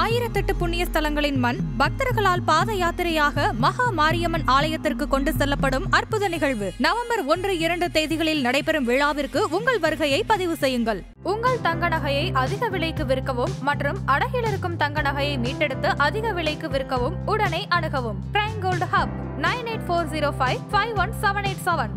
1008 புண்ணிய ஸ்தலங்களின் மண் பக்தர்களால் பாத யாத்திரையாக மகா மாரியம்மன் ஆலயத்திற்கு கொண்டு செல்லப்படும் அற்புத நிகழ்வு நவம்பர் 1-2 தேதிகளில் நடைபெறும் விழாவிற்கு உங்கள் வருகையை பதிவு செய்யுங்கள். உங்கள் தங்க நகையை அதிக விலைக்கு விற்கவும் மற்றும் அடகில் இருக்கும் தங்க நகையை மீட்டெடுத்து அதிக விலைக்கு விற்கவும் உடனே அணுகவும். Prime gold hub 9840551787.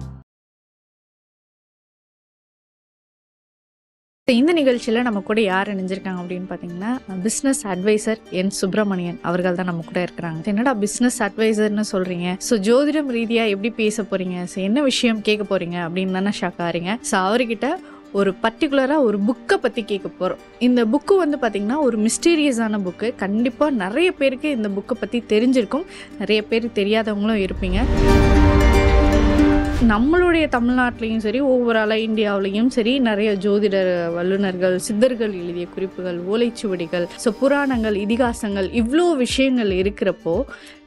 இந்த நிகழ்ச்சியில் நம்ம கூட யார் இணைஞ்சிருக்காங்க அப்படின்னு பார்த்தீங்கன்னா, பிஸ்னஸ் அட்வைசர் என் சுப்பிரமணியன் அவர்கள் தான் நம்ம கூட இருக்கிறாங்க. என்னடா பிஸ்னஸ் அட்வைசர்னு சொல்கிறீங்க, ஸோ ஜோதிடம் ரீதியாக எப்படி பேச போகிறீங்க, ஸோ என்ன விஷயம் கேட்க போகிறீங்க அப்படின்னு தானே ஷாக் ஆகிறீங்க. ஸோ அவர்கிட்ட ஒரு பர்டிகுலராக ஒரு புக்கை பற்றி கேட்க போகிறோம். இந்த புக்கு வந்து பார்த்திங்கன்னா ஒரு மிஸ்டீரியஸான புக்கு. கண்டிப்பாக நிறைய பேருக்கு இந்த புக்கை பற்றி தெரிஞ்சிருக்கும், நிறைய பேர் தெரியாதவங்களும் இருப்பீங்க. நம்மளுடைய தமிழ்நாட்டிலையும் சரி, ஓவராலாக இந்தியாவிலையும் சரி, நிறைய ஜோதிடர் வல்லுநர்கள், சித்தர்கள் எழுதிய குறிப்புகள், ஓலைச்சுவடிகள், ஸோ புராணங்கள், இதிகாசங்கள், இவ்வளோ விஷயங்கள் இருக்கிறப்போ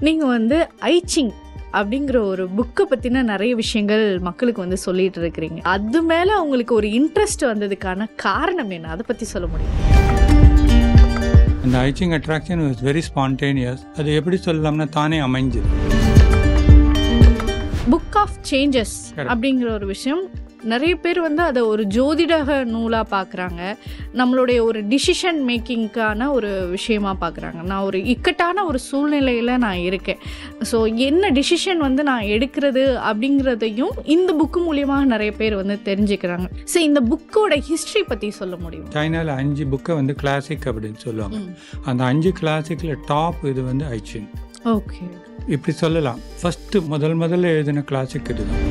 நீங்கள் வந்து ஐச்சிங் அப்படிங்கிற ஒரு புக்கை பற்றின நிறைய விஷயங்கள் மக்களுக்கு வந்து சொல்லிட்டு இருக்கிறீங்க. அது மேலே உங்களுக்கு ஒரு இன்ட்ரெஸ்ட் வந்ததுக்கான காரணம் என்ன, அதை பற்றி சொல்ல முடியும்? இந்த I Ching attraction was very spontaneous. அது எப்படி சொல்லலாம்னா தானே அமைஞ்சது. புக் ஆஃப் சேஞ்சஸ் அப்படிங்கிற ஒரு விஷயம் நிறைய பேர் வந்து அதை ஒரு ஜோதிட நூலாக பார்க்குறாங்க, நம்மளுடைய ஒரு டிசிஷன் மேக்கிங்க்கான ஒரு விஷயமா பார்க்குறாங்க. நான் ஒரு இக்கட்டான ஒரு சூழ்நிலையில் நான் இருக்கேன், ஸோ என்ன டிசிஷன் வந்து நான் எடுக்கிறது அப்படிங்கிறதையும் இந்த புக்கு மூலியமாக நிறைய பேர் வந்து தெரிஞ்சுக்கிறாங்க. ஸோ இந்த புக்கோட ஹிஸ்ட்ரி பற்றி சொல்ல முடியும்? சைனாவில் 5 புக்கை வந்து கிளாசிக் அப்படின்னு சொல்லுவாங்க. அந்த 5 கிளாசிக்கில் டாப் இது வந்து ஐச்சிங். ஓகே, இப்படி சொல்லலாம். ஃபஸ்ட்டு முதல்ல எழுதின கிளாசிக் இதுதான்.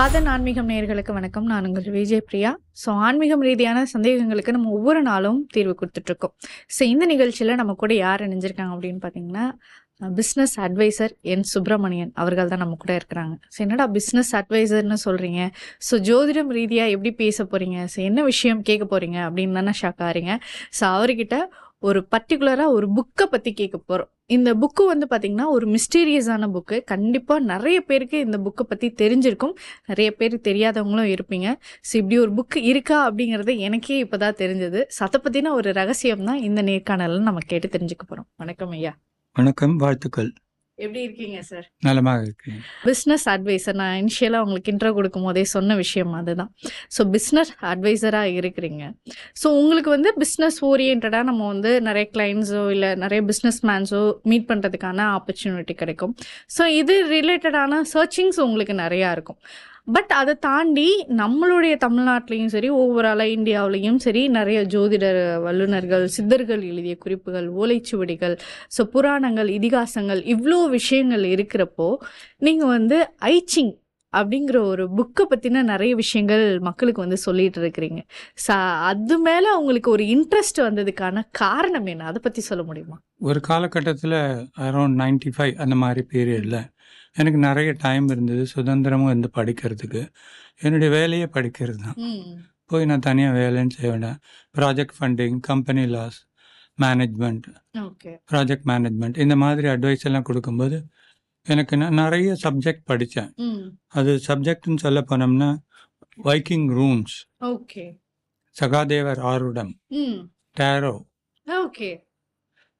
அதன் ஆன்மீகம் நேயர்களுக்கு வணக்கம். நான் உங்கள் விஜய் பிரியா. ஸோ ஆன்மீகம் ரீதியான சந்தேகங்களுக்கு நம்ம ஒவ்வொரு நாளும் தீர்வு கொடுத்துட்ருக்கோம். ஸோ இந்த நிகழ்ச்சியில் நம்ம கூட யார் இணைஞ்சிருக்காங்க அப்படின்னு பார்த்தீங்கன்னா, பிஸ்னஸ் அட்வைசர் என் சுப்பிரமணியன் அவர்கள் தான் நம்ம கூட இருக்கிறாங்க. ஸோ என்னடா பிஸ்னஸ் அட்வைசர்னு சொல்கிறீங்க, ஸோ ஜோதிடம் ரீதியாக எப்படி பேச போகிறீங்க, ஸோ என்ன விஷயம் கேட்க போகிறீங்க அப்படின்னு தானே ஷாக் ஆகிறீங்க. ஸோ அவர்கிட்ட ஒரு பர்டிகுலராக ஒரு புக்கை பற்றி கேட்க போகிறோம். இந்த புக்கு வந்து பார்த்திங்கன்னா ஒரு மிஸ்டீரியஸான புக்கு. கண்டிப்பாக நிறைய பேருக்கு இந்த புக்கை பற்றி தெரிஞ்சிருக்கும், நிறைய பேர் தெரியாதவங்களும் இருப்பீங்க. ஸோ இப்படி ஒரு புக்கு இருக்கா அப்படிங்கிறது எனக்கே இப்போ தான் தெரிஞ்சது. ஸோ அதை பற்றின ஒரு ரகசியம் தான் இந்த நேர்காணலில் நம்ம கேட்டு தெரிஞ்சுக்க போகிறோம். வணக்கம் ஐயா. வணக்கம், வாழ்த்துக்கள். எப்படி இருக்கீங்க சார்? நலமாக இருக்கேன். பிஸ்னஸ் அட்வைசர், நான் இனிஷியலாக உங்களுக்கு இன்ட்ரோ கொடுக்கும் போதே சொன்ன விஷயம் அதுதான். ஸோ பிஸ்னஸ் அட்வைசராக இருக்கிறீங்க. ஸோ உங்களுக்கு வந்து பிஸ்னஸ் ஓரியன்டாக நம்ம வந்து நிறைய கிளைண்ட்ஸோ இல்லை நிறைய பிஸ்னஸ் மேன்ஸோ மீட் பண்ணுறதுக்கான ஆப்பர்ச்சுனிட்டி கிடைக்கும். ஸோ இது ரிலேட்டடான சர்ச்சிங்ஸ் உங்களுக்கு நிறையா இருக்கும். பட் அதை தாண்டி நம்மளுடைய தமிழ்நாட்டிலையும் சரி, ஓவராலாக இந்தியாவிலையும் சரி, நிறைய ஜோதிடர் வல்லுநர்கள், சித்தர்கள் எழுதிய குறிப்புகள், ஓலைச்சுவடிகள், ஸோ புராணங்கள், இதிகாசங்கள், இவ்வளோ விஷயங்கள் இருக்கிறப்போ நீங்கள் வந்து ஐச்சிங் அப்படிங்கிற ஒரு புக்கை பற்றின நிறைய விஷயங்கள் மக்களுக்கு வந்து சொல்லிட்டு இருக்கிறீங்க. ஸோ அது மேலே உங்களுக்கு ஒரு இன்ட்ரெஸ்ட் வந்ததுக்கான காரணம் என்ன, அதை பற்றி சொல்ல முடியுமா? ஒரு காலகட்டத்தில் அரௌண்ட் 95 அந்த மாதிரி பீரியடில் எனக்கு நிறைய டைம் இருந்தது, சுதந்திரமும் இருந்து படிக்கிறதுக்கு. என்னுடைய வேலையே படிக்கிறது தான். போய் நான் தனியாக வேலைன்னு செய்ய வேண்டாம். Project funding, company loss management, project management, இந்த மாதிரி அட்வைஸ் எல்லாம் கொடுக்கும்போது எனக்கு நான் நிறைய சப்ஜெக்ட் படித்தேன். அது சப்ஜெக்ட்னு சொல்ல போனோம்னா வைக்கிங் ரூன்ஸ், சகாதேவர் ஆருடம், டேரோ,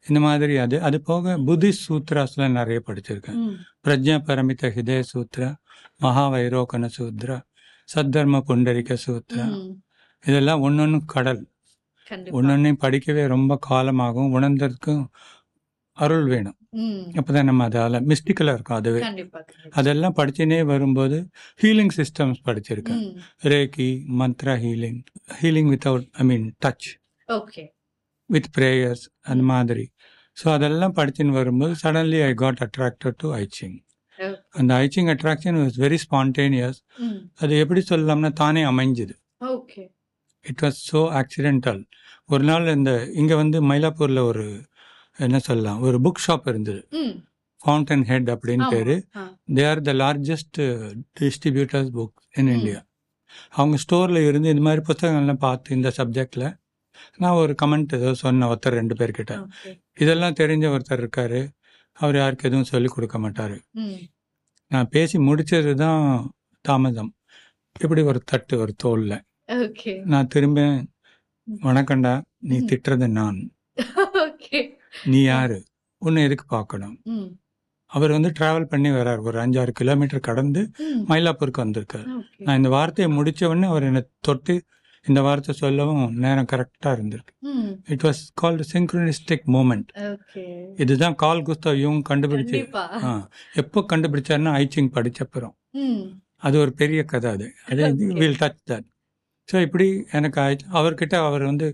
இந்த மாதிரி. அது போக புத்திஸ்ட் சூத்ராஸ்லாம் நிறைய படிச்சிருக்கேன். பிரஜா பரமித ஹிதய சூத்ரா, மகாவைரோகன சூத்ரா, சத்தர்ம புண்டரிக சூத்ரா, இதெல்லாம் ஒன்னொன்னு கடல். ஒன்னொன்னையும் படிக்கவே ரொம்ப காலமாகும். உணர்ந்ததுக்கும் அருள் வேணும், அப்போதான் நம்ம அதால் மிஸ்டிக்கலாக இருக்கும். அதுவே அதெல்லாம் படிச்சுனே வரும்போது ஹீலிங் சிஸ்டம்ஸ் படிச்சிருக்கேன். Reiki, mantra healing without touch, with prayers, அந்த மாதிரி. ஸோ அதெல்லாம் படிச்சுன்னு வரும்போது suddenly I got attracted to I Ching. அந்த I Ching attraction was very spontaneous. அது எப்படி சொல்லலாம்னா தானே அமைஞ்சது. It was so accidental. ஒரு நாள் இங்கே வந்து மயிலாப்பூரில் ஒரு என்ன சொல்லலாம், ஒரு புக் ஷாப் இருந்தது, ஃபவுண்டன் ஹெட் அப்படின்னு பேர். They are the largest distributors book in India. அவங்க ஸ்டோரில் இருந்து இந்த மாதிரி புத்தகங்கள்லாம் பார்த்து இந்த சப்ஜெக்டில் நான் ஒரு கமெண்ட் ஏதோ சொன்னேன் ஒருத்தர் 2 பேர்கிட்ட. இதெல்லாம் தெரிஞ்ச ஒருத்தர் இருக்காரு, அவர் யாருக்கு எதுவும் சொல்லி கொடுக்க மாட்டார். நான் பேசி முடிச்சது தான் தாமதம். இப்படி ஒரு தட்டு ஒரு தோல்ல. நான் திரும்ப, வணக்கண்டா, நீ திட்டுறது நான், ஓகே. நீ யாரு, உன்னை எதுக்கு பார்க்கணும். ம். அவர் வந்து டிராவல் பண்ணி வர்றார், ஒரு 5-6 கிலோமீட்டர் கடந்து ம். மயிலாப்பூருக்கு வந்திருக்கார். ஓகே. நான் இந்த வார்த்தையை முடிச்ச உடனே அவர் என்னை தொட்டு இந்த வார்த்தை சொல்லவும் நேரம் கரெக்டாக இருந்திருக்கு. Hmm. It was called synchronistic moment. Okay. இதுதான் கால் குஸ்தாவ் யூங் கண்டுபிடிச்சு. கண்டிப்பா. எப்போ கண்டுபிடிச்சாருன்னா ஐச்சிங் படிச்சப்புறம். ம். அது ஒரு பெரிய கதை. அது Okay. Will touch that. So இப்படி எனக்கு அவர்கிட்ட அவர் வந்து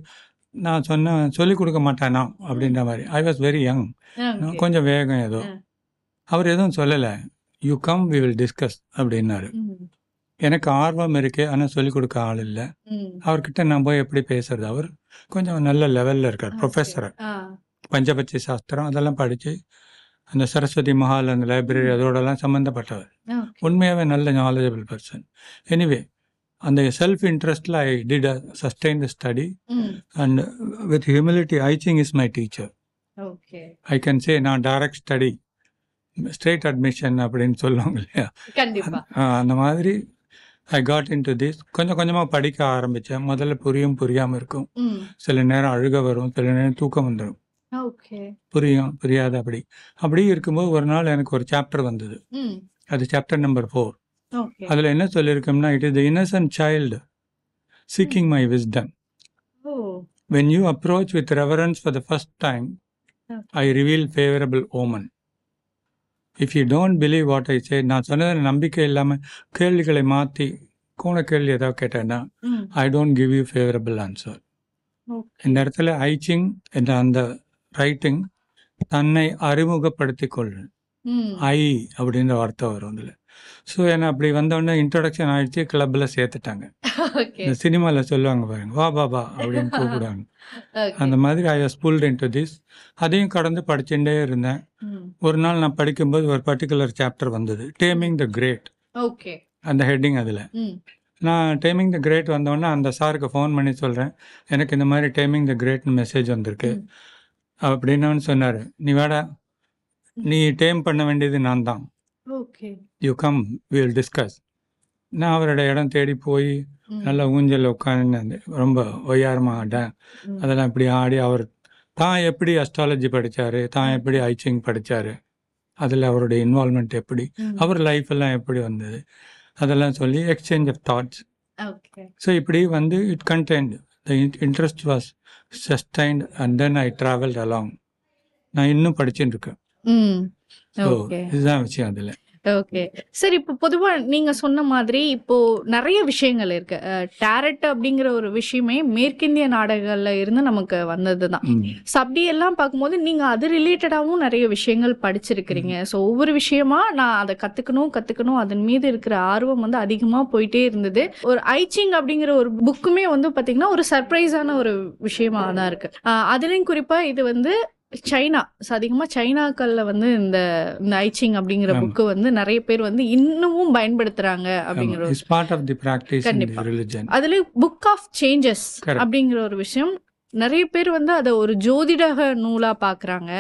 நான் சொன்னேன் சொல்லிக் கொடுக்க மாட்டானா அப்படின்ற மாதிரி. I was very young, okay. கொஞ்சம் வேகம் ஏதோ. அவர் எதுவும் சொல்லலை. You come we will discuss அப்படின்னாரு. ம். எனக்கு ஆர்வம் இருக்கு, ஆனால் சொல்லிக் கொடுக்க ஆள் இல்லை. ம். அவர்கிட்ட நான் போய் எப்படி பேசுறது. அவர் கொஞ்சம் நல்ல லெவலில் இருக்கார், ப்ரொஃபஸர். ஆ. பஞ்சபட்சி சாஸ்திரம் அதெல்லாம் படித்து அந்த சரஸ்வதி மஹால் அந்த லைப்ரரி அதோடலாம் சம்மந்தப்பட்டவர். ஓகே. உண்மையாகவே நல்ல நாலேஜபிள் பர்சன். எனிவே அந்த செல்ஃப் இன்ட்ரெஸ்டில் I did a sustain the study hmm. And with humility I Ching is my teacher. Okay. I can say நான் டைரக்ட் ஸ்டடி ஸ்ட்ரெயிட் அட்மிஷன் அப்படின்னு சொல்லுவாங்க இல்லையா, கண்டிப்பா. அந்த மாதிரி I got in to this. கொஞ்சம் கொஞ்சமாக படிக்க ஆரம்பித்தேன். முதல்ல புரியாமல் இருக்கும், ம். சில நேரம் அழுக வரும், சில நேரம் தூக்கம் வந்துடும், ஓகே. புரியாத. அப்படி இருக்கும்போது ஒரு நாள் எனக்கு ஒரு சாப்டர் வந்தது. ம். அது சாப்டர் நம்பர் 4. ஓகே. அதில் என்ன சொல்லியிருக்கோம்னா, it is the innocent child seeking my wisdom. Oh. When you approach with reverence for the first time, I reveal favorable omen. If you don't believe what I say, நான் சொன்னது நம்பிக்கை இல்லாமல் கேள்விகளை மாற்றி கோண கேள்வி ஏதாவது கேட்டேன்னா, ம். I don't give you favorable answer. Okay. இந்த இடத்துல ஐச்சிங் என்ற அந்த ரைட்டிங் தன்னை அறிமுகப்படுத்திக் கொள்ளு. ம். ஐ அப்படின்ற வார்த்தை வரும் அதில். ஸோ என்னை அப்படி வந்தோடனே இன்ட்ரொடக்ஷன் ஆகிடுச்சு, கிளப்பில் சேர்த்துட்டாங்க. ஓகே. இந்த சினிமாவில் சொல்லுவாங்க பாருங்க, வா பாபா அப்படின்னு கூப்பிடுவாங்க. ஓகே. அந்த மாதிரி I was pulled into this. அதையும் கடந்து படிச்சுட்டே இருந்தேன். ம். ஒரு நாள் நான் படிக்கும்போது ஒரு பர்டிகுலர் சாப்டர் வந்தது, டேமிங் த கிரேட். ஓகே. அந்த ஹெட்டிங் அதில். ம். நான் டேமிங் த கிரேட் வந்தோடனே அந்த சாருக்கு ஃபோன் பண்ணி சொல்கிறேன், எனக்கு இந்த மாதிரி டேமிங் த கிரேட்னு மெசேஜ் வந்திருக்கு ம். அப்படின்னு சொன்னார். நீ வேடா, நீ டேம் பண்ண வேண்டியது நான் தான். Okay. You come will discuss. நான் அவரோட இடம் தேடி போய் ம். நல்லா ஊஞ்சல் உட்காந்து ரொம்ப ஒய்யாரமாக ஆட்டேன். ம். அதெல்லாம் இப்படி ஆடி அவர் தான் எப்படி அஸ்ட்ராலஜி படித்தார், தான் எப்படி ஐச்சிங் படித்தார், அதில் அவருடைய இன்வால்மெண்ட் எப்படி, ம். அவர் லைஃப் எல்லாம் எப்படி வந்தது, அதெல்லாம் சொல்லி exchange of thoughts. Okay. So இப்படி வந்து it content the interest was sustained and then I travelled along. நான் இன்னும் படிச்சுட்டு இருக்கேன். ம். So okay. இதுதான் விஷயம் அதில். ஓகே. சரி, இப்போ பொதுவா நீங்க சொன்ன மாதிரி இப்போ நிறைய விஷயங்கள் இருக்கு. டேரட் அப்படிங்கிற ஒரு விஷயமே மேற்கிந்திய நாடுகள்ல இருந்து நமக்கு வந்ததுதான். ஸோ அப்படி எல்லாம் பார்க்கும்போது நீங்க அது ரிலேட்டடாகவும் நிறைய விஷயங்கள் படிச்சிருக்கிறீங்க. ஸோ ஒவ்வொரு விஷயமா நான் அதை கத்துக்கணும், அதன் மீது இருக்கிற ஆர்வம் வந்து அதிகமா போயிட்டே இருந்தது. ஒரு ஐச்சிங் அப்படிங்கிற ஒரு புக்குமே வந்து பாத்தீங்கன்னா ஒரு சர்ப்ரைஸான ஒரு விஷயமா தான் இருக்கு. அதுலயும் குறிப்பா இது வந்து சைனா, அதிகமா சைனாக்கள்ல வந்து இந்த ஐச்சிங் அப்படிங்கிற ஆமா. புக்கு வந்து நிறைய பேர் வந்து இன்னமும் பயன்படுத்துறாங்க அப்படிங்கிற ஒரு it's part of the practice in கண்டிப்பா. The religion. அதுல புக் ஆஃப் சேஞ்சஸ் Correct. அப்படிங்கிற ஒரு விஷயம் நிறைய பேர் வந்து அதை ஒரு ஜோதிடக நூலா பாக்குறாங்க.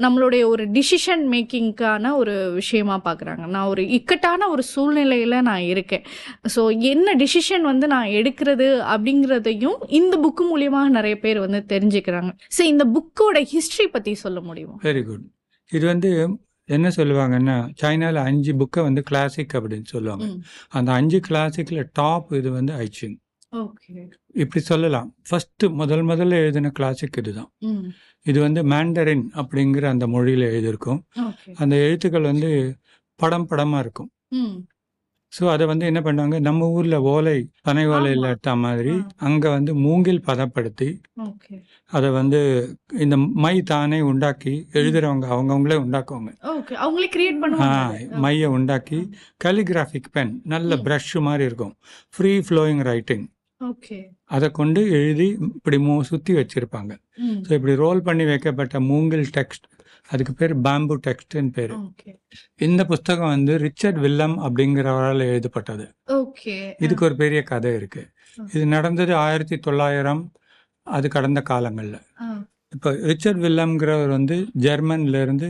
நம்மளுடைய ஒரு டிசிஷன் மேக்கிங்கான ஒரு விஷயமா பாக்குறாங்க. நான் ஒரு இக்கட்டான ஒரு சூழ்நிலையில நான் இருக்கேன், ஸோ என்ன டிசிஷன் வந்து நான் எடுக்கிறது அப்படிங்கிறதையும் இந்த புக்கு மூலியமா நிறைய பேர் வந்து தெரிஞ்சுக்கிறாங்க. ஸோ இந்த புக்கோட ஹிஸ்டரி பத்தி சொல்ல முடியுமா? Very good. இது வந்து என்ன சொல்லுவாங்கன்னா, சைனாவில் 5 புக்கை வந்து கிளாசிக் அப்படின்னு சொல்லுவாங்க. ம். அந்த 5 கிளாசிக்கில் டாப் இது வந்து ஐச்சிங். ஓகே. இப்படி சொல்லலாம். ஃபர்ஸ்ட் முதல்ல எழுதின கிளாசிக் இதுதான். ம். இது வந்து மேண்டரின் அப்படிங்கிற அந்த மொழியில் எழுதியிருக்கும். ஓகே. அந்த எழுத்துக்கள் வந்து படமாக இருக்கும். ம். ஸோ அதை வந்து என்ன பண்ணுவாங்க, நம்ம ஊரில் பனை ஓலையில் ஆமா. எடுத்த மாதிரி ஆ. அங்கே வந்து மூங்கில் பதப்படுத்தி ஓகே. அதை வந்து இந்த மை தானே உண்டாக்கி எழுதுறவங்க அவங்கவுங்களே உண்டாக்குவாங்க. ஓகே. அவங்களே கிரியேட் பண்ணுவாங்க. மையை உண்டாக்கி கலிகிராஃபிக் பென் நல்ல ம். ப்ரஷ் மாதிரி இருக்கும், ஃப்ரீ ஃப்ளோயிங் ரைட்டிங், ஓகே. அதை கொண்டு எழுதி இப்படி சுற்றி வச்சிருப்பாங்க. ம். ஸோ இப்படி ரோல் பண்ணி வைக்கப்பட்ட மூங்கில் டெக்ஸ்ட், அதுக்கு பேர் பேம்பு டெக்ஸ்ட்னு பேர். ஓகே. இந்த புஸ்தகம் வந்து ரிச்சர்ட் வில்லம் அப்படிங்கிறவரால் எழுதப்பட்டது. ஓகே. இதுக்கு ஒரு பெரிய கதை இருக்கு. இது நடந்தது 1900 அது கடந்த காலங்களில். ஆ. இப்போ ரிச்சர்ட் வில்லம்ங்கிறவர் வந்து ஜெர்மன்லேருந்து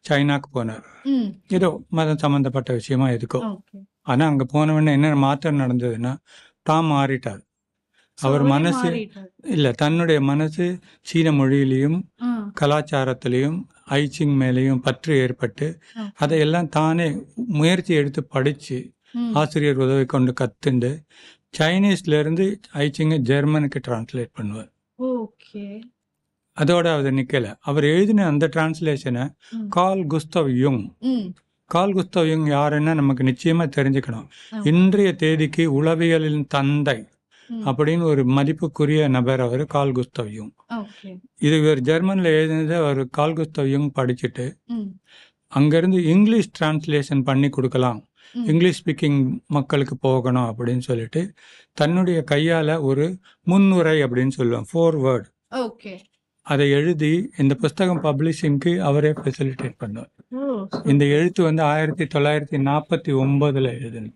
சைனாக்கு போனார். ம். ஏதோ மதம் சம்மந்தப்பட்ட விஷயமா எதுக்கோ. ஓகே. ஆனால் அங்கே போனவொடனே என்ன மாற்றம் நடந்ததுன்னா, தான் மாறிட்டார். அவர் மனசு இல்லை, தன்னுடைய மனசு சீன மொழியிலையும் கலாச்சாரத்திலையும் ஐச்சிங் மேலேயும் பற்று ஏற்பட்டு அதையெல்லாம் தானே முயற்சி எடுத்து படித்து ஆசிரியர் உதவி கொண்டு கற்றுண்டு சைனீஸ்லேருந்து ஐச்சிங்கை ஜெர்மனுக்கு டிரான்ஸ்லேட் பண்ணுவார். அதோட அவர் நிற்கலை. அவர் எழுதின அந்த டிரான்ஸ்லேஷனை கார்ல் குஸ்தவ் யுங், கார்ல் குஸ்தவ் யுங் யாருன்னா நமக்கு நிச்சயமாக தெரிஞ்சுக்கணும். இன்றைய தேதிக்கு உளவியலின் தந்தை அப்படின்னு ஒரு மதிப்புக்குரிய நபர் அவர் கார்ல் குஸ்தவ் யுங். இது இவர் ஜெர்மனில் எழுதினது அவர் கார்ல் குஸ்தவ் யுங் படிச்சுட்டு அங்கேருந்து இங்கிலீஷ் டிரான்ஸ்லேஷன் பண்ணி கொடுக்கலாம், இங்கிலீஷ் ஸ்பீக்கிங் மக்களுக்கு போகணும் அப்படின்னு சொல்லிட்டு தன்னுடைய கையால் ஒரு முன்னுரை அப்படின்னு சொல்லுவாங்க, 4 வேர்ட், அதை எழுதி இந்த புஸ்தகம் பப்ளிஷிங்க்கு அவரே ஃபெசிலிட்டேட் பண்ணுவார். இந்த எழுத்து வந்து 1949 எழுதுனது.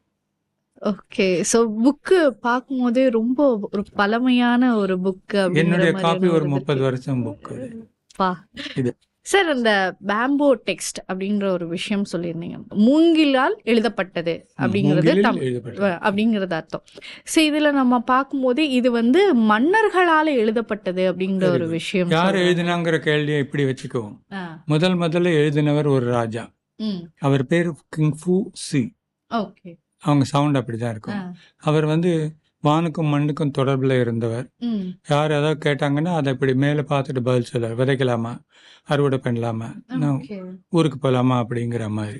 ஓகே, ஸோ புக்கு பார்க்கும்போதே ரொம்ப ஒரு பழமையான ஒரு புக்கு. என்னுடைய காப்பி ஒரு 30 வருஷம் புக்கு இது. சார், இந்த பேம்போ டெக்ஸ்ட் அப்படின்ற ஒரு விஷயம் சொல்லியிருந்தீங்க, மூங்கிலால் எழுதப்பட்டது அப்படிங்கிறது அர்த்தம். ஸோ இதுல நம்ம பார்க்கும்போது இது வந்து மன்னர்களால் எழுதப்பட்டது அப்படிங்கிற ஒரு விஷயம். யார் எழுதினாங்கிற கேள்வியை இப்படி வச்சுக்குவோம். முதல்ல எழுதினவர் ஒரு ராஜா, அவர் பேர் கிங் ஃபூ சி. அவங்க சவுண்ட் அப்படிதான் இருக்கும். அவர் வந்து வானுக்கும் மண்ணுக்கும் தொடர்பில் இருந்தவர். யார் ஏதாவது கேட்டாங்கன்னா அதை இப்படி மேலே பார்த்துட்டு பதில் சொல்லுவார். விதைக்கலாமா, அறுவடை பண்ணலாமா, ஊருக்கு போகலாமா அப்படிங்கிற மாதிரி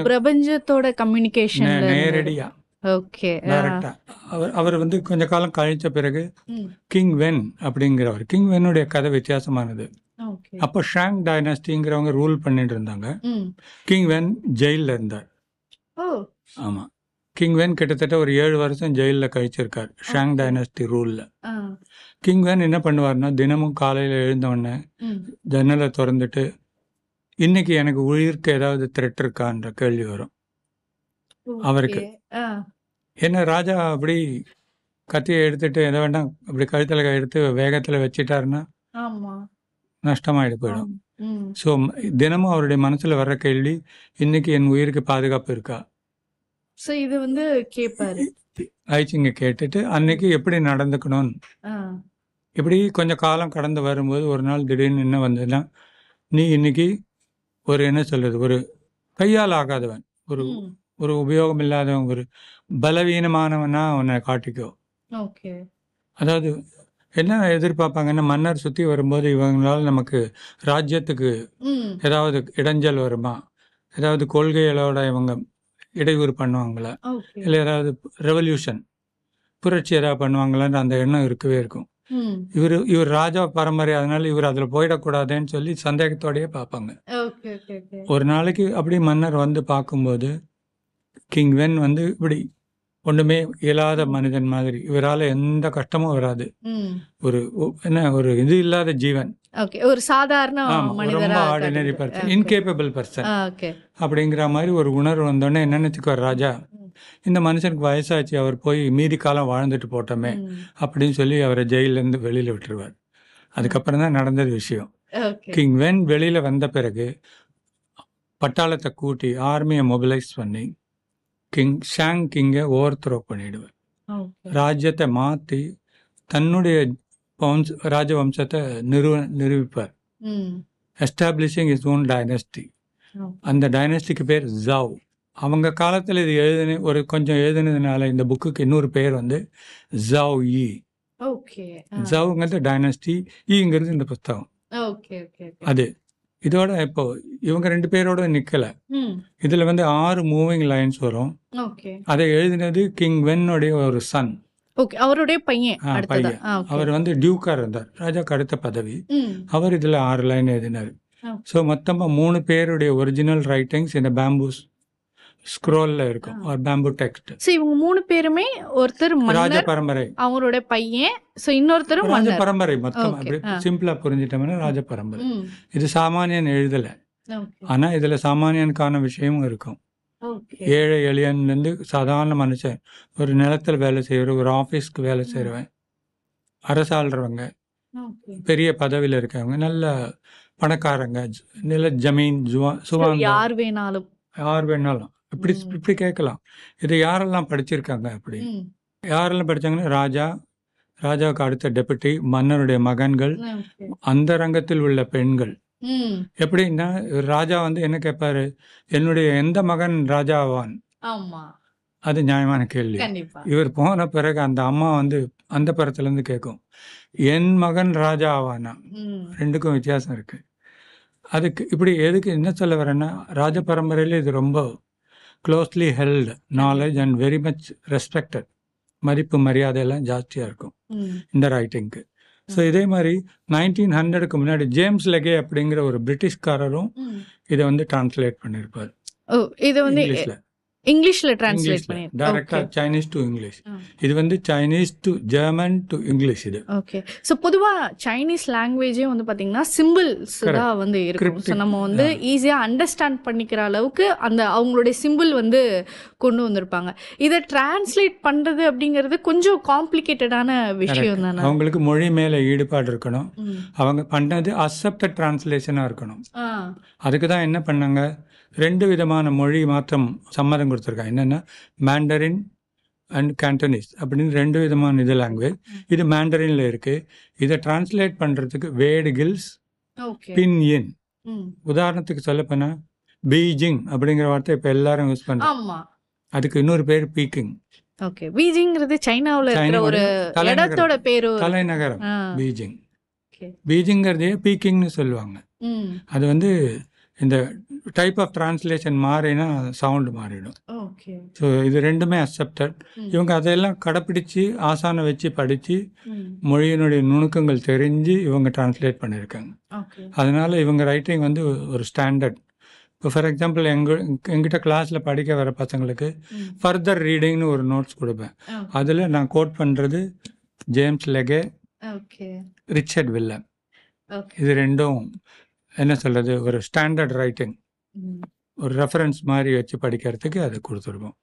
பிரபஞ்சத்தோட கம்யூனிகேஷன் நேரடியா. அவர் வந்து கொஞ்ச காலம் கழிச்ச பிறகு கிங் வென் அப்படிங்கிறவர், கிங் வென்னுடைய கதை வித்தியாசமானது. அப்போ ஷாங் டைனஸ்டிங்கிறவங்க ரூல் பண்ணிட்டு இருந்தாங்க. கிங் வென் ஜெயிலில் இருந்தார். ஆமா, கிங் வென் கிட்டத்தட்ட ஒரு 7 வருஷம் ஜெயிலில் கழிச்சிருக்கார் ஷாங் டைனஸ்டி ரூலில். கிங் வென் என்ன பண்ணுவார்னா, தினமும் காலையில் எழுந்தவுடனே ஜன்னலை திறந்துட்டு இன்னைக்கு எனக்கு உயிருக்கு ஏதாவது த்ரெட் இருக்கான்ற கேள்வி வரும் அவருக்கு. என்ன ராஜா அப்படி கத்தியை எடுத்துட்டு எதை வேண்டாம் அப்படி கழுத்தில் எடுத்து வேகத்தில் வச்சிட்டாருன்னா நஷ்டமாயிட்டு போயிடும். ஸோ தினமும் அவருடைய மனசில் வர்ற கேள்வி, இன்னைக்கு என் உயிருக்கு பாதுகாப்பு இருக்கா. ஸோ இது வந்து கேட்பாரு, ஐச்சிங்க கேட்டுட்டு அன்னைக்கு எப்படி நடந்துக்கணும்னு. இப்படி கொஞ்சம் காலம் கடந்து வரும்போது ஒரு நாள் திடீர்னு என்ன வந்ததுன்னா, நீ இன்னைக்கு ஒரு என்ன சொல்றது, ஒரு கையால் ஆகாதவன், ஒரு ஒரு உபயோகம் இல்லாதவன், ஒரு பலவீனமானவனா உன்னை காட்டிக்கோ. அதாவது என்ன எதிர்பார்ப்பாங்கன்னா, மன்னர் சுற்றி வரும்போது இவங்களால நமக்கு ராஜ்யத்துக்கு ஏதாவது இடைஞ்சல் வருமா, ஏதாவது கொள்கைகளோட இவங்க இடையூறு பண்ணுவாங்களா, இல்லை ஏதாவது ரெவல்யூஷன் புரட்சி ஏதாவது பண்ணுவாங்களான்னு அந்த எண்ணம் இருக்கவே இருக்கும். இவர் ராஜா பரம்பரை, அதனால இவர் அதுல போயிடக்கூடாதுன்னு சொல்லி சந்தேகத்தோடயே பார்ப்பாங்க. ஒரு நாளைக்கு அப்படி மன்னர் வந்து பார்க்கும்போது கிங் வென் வந்து இப்படி ஒண்ணுமே இயலாத மனிதன் மாதிரி, இவரால எந்த கஷ்டமும் வராது, ஒரு என்ன ஒரு இது இல்லாத ஜீவன், ஒரு சாதாரண ரொம்ப ஆர்டினரி பர்சன், இன்கேப்பபிள் பர்சன் அப்படிங்கிற மாதிரி ஒரு உணர்வு வந்தோடனே என்ன நினைச்சுக்குவார் ராஜா, இந்த மனுஷனுக்கு வயசாச்சு, அவர் போய் மீதி காலம் வாழ்ந்துட்டு போட்டோமே அப்படின்னு சொல்லி அவரை ஜெயிலிருந்து வெளியில விட்டுருவார். அதுக்கப்புறம் தான் நடந்தது விஷயம். கிங் வென் வெளியில வந்த பிறகு பட்டாளத்தை கூட்டி ஆர்மியை மொபிலைஸ் பண்ணி ஷாங் கிங்கை ஓவர் த்ரோ பண்ணிடுவார். ராஜ்யத்தை மாற்றி தன்னுடைய ராஜவம்சத்தை நிரூபிப்பார். Establishing is own dynasty. அந்த டைனஸ்டிக்கு பேர் ஜாவ். அவங்க காலத்தில் இது கொஞ்சம் எழுதினதுனால இந்த புக்குக்கு இன்னொரு பேர் வந்து ஜாவ் ஈ. ஜாவுங்கிறது டைனஸ்டி, ஈங்கிறது இந்த புஸ்தகம். அது இதோட இப்போ இவங்க 2 பேரோட நிக்கல. இதுல வந்து 6 மூவிங் லைன்ஸ் வரும். அதை எழுதினது கிங் வென்னுடைய ஒரு சன், அவருடைய பையன். அவர் வந்து டியூக்கா இருந்தார், ராஜாக்கு அடுத்த பதவி. அவர் இதுல 6 லைன் எழுதினார். ஸோ மொத்தமா 3 பேருடைய ஒரிஜினல் ரைட்டிங்ஸ் இந்த பேம்பூ ஸ்க்ரோல்ல இருக்கும், பேம்பூ டெக்ஸ்ட். இவங்க 3 பேருமே, ஒருத்தர் ராஜ பரம்பரை, அவருடைய பையன், இன்னொருத்தர் ராஜ பரம்பரை. மொத்தம் அப்படி சிம்பிளா புரிஞ்சிட்டோம்னா ராஜ பரம்பரை. இது சாமானியன் எழுதல, ஆனா இதுல சாமானியனுக்கான விஷயமும் இருக்கும். ஏழை எளியன்ல இருந்து சாதாரண மனுஷன், ஒரு நிலத்துல வேலை செய்யற, ஒரு ஆபீஸ்க்கு வேலை செய்யறவன், அரசாள்றவங்க, பெரிய பதவியில இருக்கவங்க, நல்ல பணக்காரங்க, நில ஜமீன் சுவாங்க, யார் வேணாலும் இப்படி கேட்கலாம். இது யாரெல்லாம் படிச்சிருக்காங்க, அப்படி யாரெல்லாம் படிச்சாங்கன்னா ராஜா, ராஜாவுக்கு அடுத்த டெபுட்டி, மன்னருடைய மகன்கள், அந்த ரங்கத்தில் உள்ள பெண்கள். எப்படின்னா ராஜா வந்து என்ன கேட்பாரு, என்னுடைய எந்த மகன் ராஜா ஆவான்? அது நியாயமான கேள்வி. இவர் போன பிறகு அந்த அம்மா வந்து அந்த புறத்துல இருந்து கேட்கும், என் மகன் ராஜா ஆவானா? ரெண்டுக்கும் வித்தியாசம் இருக்கு. அதுக்கு இப்படி எதுக்கு என்ன சொல்ல வரேன்னா, ராஜ பரம்பரையில இது ரொம்ப closely held knowledge and very much respected. மதிப்பு மரியாதை எல்லாம் ஜாஸ்தியாக இருக்கும் இந்த ரைட்டிங்க்கு. ஸோ இதே மாதிரி 1900க்கு முன்னாடி ஜேம்ஸ் லெகே அப்படிங்கிற ஒரு பிரிட்டிஷ்காரரும் இதை வந்து டிரான்ஸ்லேட் பண்ணியிருப்பார். இது வந்து இங்கிலீஷ்ல டிரான்ஸ்லேட் பண்ணி டைரக்டா சைனீஸ் டு இங்கிலீஷ். இது வந்து Chinese to German to English இது. ஓகே. ஸோ பொதுவா சைனீஸ் லாங்குவேஜே வந்து பாத்தீங்கன்னா சிம்பிள்ஸ் தான் வந்து இருக்கும். ஸோ நம்ம வந்து ஈஸியா அண்டர்ஸ்டாண்ட் பண்ணிக்கிற அளவுக்கு அந்த அவங்களுடைய சிம்பிள் வந்து கொண்டு வந்திருப்பாங்க. இதை டிரான்ஸ்லேட் பண்றது அப்படிங்கிறது கொஞ்சம் காம்ப்ளிகேட்டடான விஷயம் தானே. அவங்களுக்கு மொழி மேல ஈடுபாடு இருக்கணும். அவங்க பண்ணது அக்செப்டட் டிரான்ஸ்லேஷனா இருக்கணும். அதுக்கு தான் என்ன பண்ணாங்க, 2 விதமான மொழி மாற்றம் சம்மதம் கொடுத்துருக்காங்க. என்னென்னா மேண்டரின் அண்ட் கேண்டனீஸ் அப்படின்னு 2 விதமான இது லாங்குவேஜ். இது மேண்டரின்ல இருக்கு. இதை டிரான்ஸ்லேட் பண்ணுறதுக்கு வேர்டு கில்ஸ், பின்யின். உதாரணத்துக்கு சொல்லப்போனா பீஜிங் அப்படிங்கிற வார்த்தை இப்போ எல்லாரும் யூஸ் பண்ணுறாங்க. அதுக்கு இன்னொரு பேர் பீக்கிங். ஓகே. பீஜிங்கிறது சைனாவில் இருக்கிற ஒரு இடத்தோட பேரு, தலைநகரம் பீஜிங். பீஜிங்கிறதே பீக்கிங்னு சொல்லுவாங்க. அது வந்து இந்த டைப் ஆஃப் டிரான்ஸ்லேஷன் மாறினா சவுண்டு மாறிடும். ஸோ இது ரெண்டுமே அக்செப்டட். இவங்க அதையெல்லாம் கடைப்பிடிச்சு ஆசானை வச்சு படித்து மொழியினுடைய நுணுக்கங்கள் தெரிஞ்சு இவங்க டிரான்ஸ்லேட் பண்ணியிருக்காங்க. அதனால இவங்க ரைட்டிங் வந்து ஒரு ஸ்டாண்டர்ட். இப்போ ஃபார் எக்ஸாம்பிள் எங்கிட்ட கிளாஸில் படிக்க வர பசங்களுக்கு ஃபர்தர் ரீடிங்னு ஒரு நோட்ஸ் கொடுப்பேன். அதில் நான் கோட் பண்ணுறது ஜேம்ஸ் லெகே, ரிச்சர்ட் வில்லன். இது ரெண்டும் என்ன சொல்கிறது, ஒரு ஸ்டாண்டர்ட் ரைட்டிங், ஒரு ரெஃபரன்ஸ் மாதிரி வச்சு படிக்கிறதுக்கு அது கொடுத்துருக்கோம்.